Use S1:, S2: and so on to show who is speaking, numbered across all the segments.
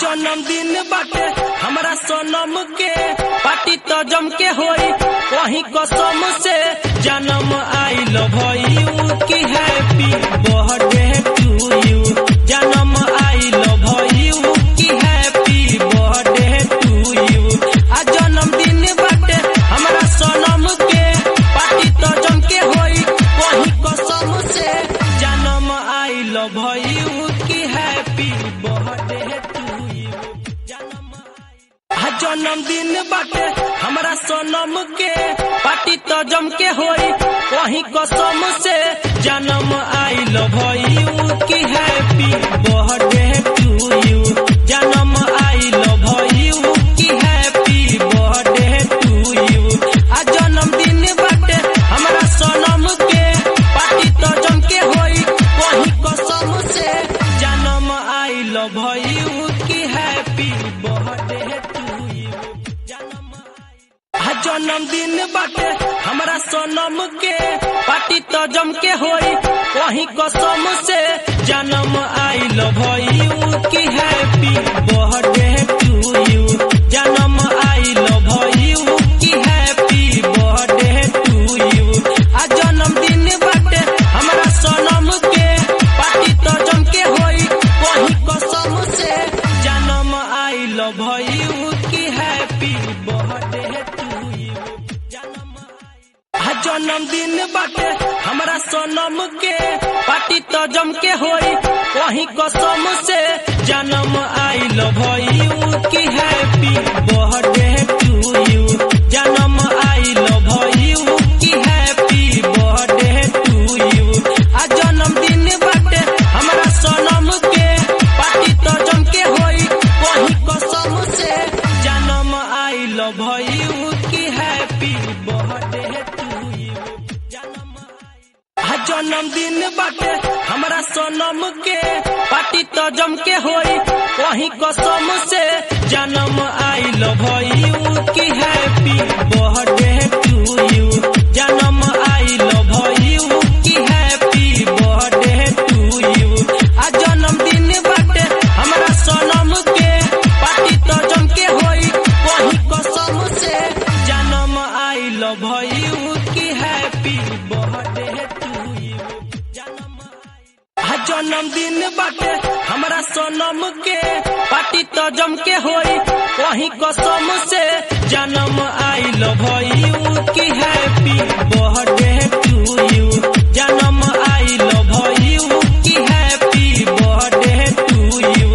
S1: जन्मदिन बाटे हमरा सोनम के पार्टी तो जम के होई वही कसम से जन्म आई लव यू की हैप्पी बर्थडे टू यू जन्म आई लव यू की हैप्पी बर्थडे टू यू आ जन्मदिन बाटे हमरा सोनम के पार्टी तो जम के होई वही कसम से जन्म आई लव यू की हैप्पी बर्थडे जन्मदिन बाटे हमरा सोनम के पार्टी तो जम के होई वही कसम से जन्म आई लव यू की हैप्पी बर्थडे टू यू जन्म आई लव यू की हैप्पी बर्थडे टू यू आ जन्मदिन बाटे हमरा सोनम के पार्टी तो जम के होई वही कसम से जन्म आई लव यू की हैप्पी बर्थडे जन्मदिन बाटे हमरा सोनम के पार्टी तो जम के होई वही कसम से जन्म आई लव यू की हैप्पी बर्थडे टू यू जन्म आई लव यू की हैप्पी बर्थडे टू यू आ जन्मदिन बाटे हमरा सोनम के पार्टी तो जम के होई वही कसम से जन्म आई लव यू की हैप्पी बर्थडे जन्मदिन बाटे हमरा सोनम के पार्टी तो जम के होई वही कसम से जन्म आई लव यू की हैप्पी बर्थडे टू यू जन्म आई लव यू की हैप्पी बर्थडे टू यू आ जन्मदिन बाटे हमरा सोनम के पार्टी तो जम के होई वही कसम से जन्म आई लव यू की हैप्पी बर्थडे जन्मदिन बाटे हमरा सोनम के पार्टी तो जम के होई वही कसम से जन्म आई लव यू की हैप्पी बर्थडे टू यू जन्म आई लव यू की हैप्पी बर्थडे टू यू आ जन्मदिन बाटे हमरा सोनम के पार्टी तो जम के होई वही कसम से जन्म आई लव यू की हैप्पी बर्थडे जन्मदिन बाटे हमरा सोनम के पार्टी तो जम के होई वही कसम से जन्म आई लव यू की हैप्पी बर्थडे टू यू जन्म आई लव यू की हैप्पी बर्थडे टू यू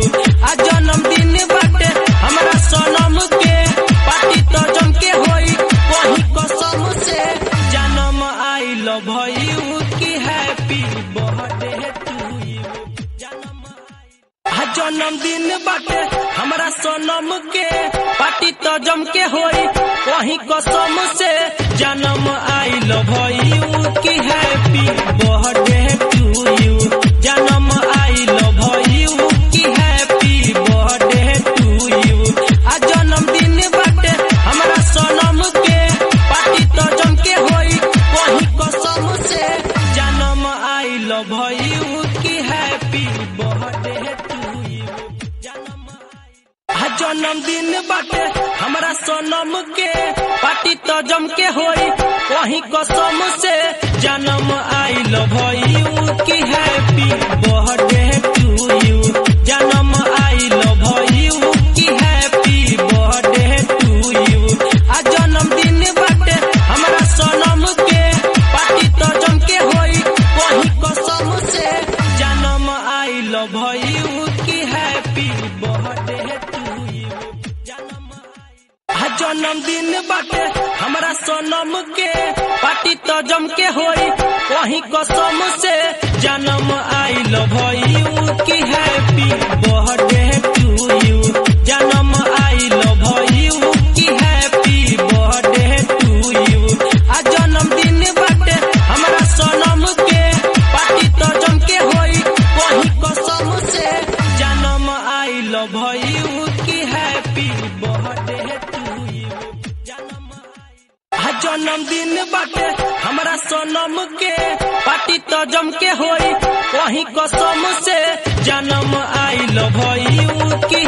S1: आ जन्मदिन बाटे हमरा सोनम के पार्टी तो जम के होई वही कसम से जन्म आई लव यू की हैप्पी बर्थडे जन्मदिन बाटे हमरा सोनम के पार्टी तो जम के होई वही कसम से जन्म आई लव यू की हैप्पी बर्थडे टू यू जन्म आई लव यू की हैप्पी बर्थडे टू यू आ जन्मदिन बाटे हमरा सोनम के पार्टी तो जम के होई वही कसम से जन्म आई लव यू की हैप्पी बर्थडे जन्मदिन बाटे हमरा सोनम के पार्टी तो जम के होई वही कसम से जन्म आई लव यू की हैप्पी बर्थडे टू यू जन्म आई लव यू की हैप्पी बर्थडे टू यू आ जन्मदिन बाटे हमरा सोनम के पार्टी तो जम के होई वही कसम से जन्म आई लव यू की हैप्पी बर्थडे जन्मदिन बाटे हमरा सोनम के पार्टी तो जम के होई वही कसम से जन्म आई लव यू की हैप्पी बर्थडे टू यू जन्म आई लव यू की हैप्पी बर्थडे टू यू आ जन्मदिन बाटे हमरा सोनम के पार्टी तो जम के होई वही कसम से जन्म आई लव यू की हैप्पी बर्थडे जन्मदिन बाटे हमरा सोनम के पार्टी तो जम के होई वही कसम से जन्म आई लव यू की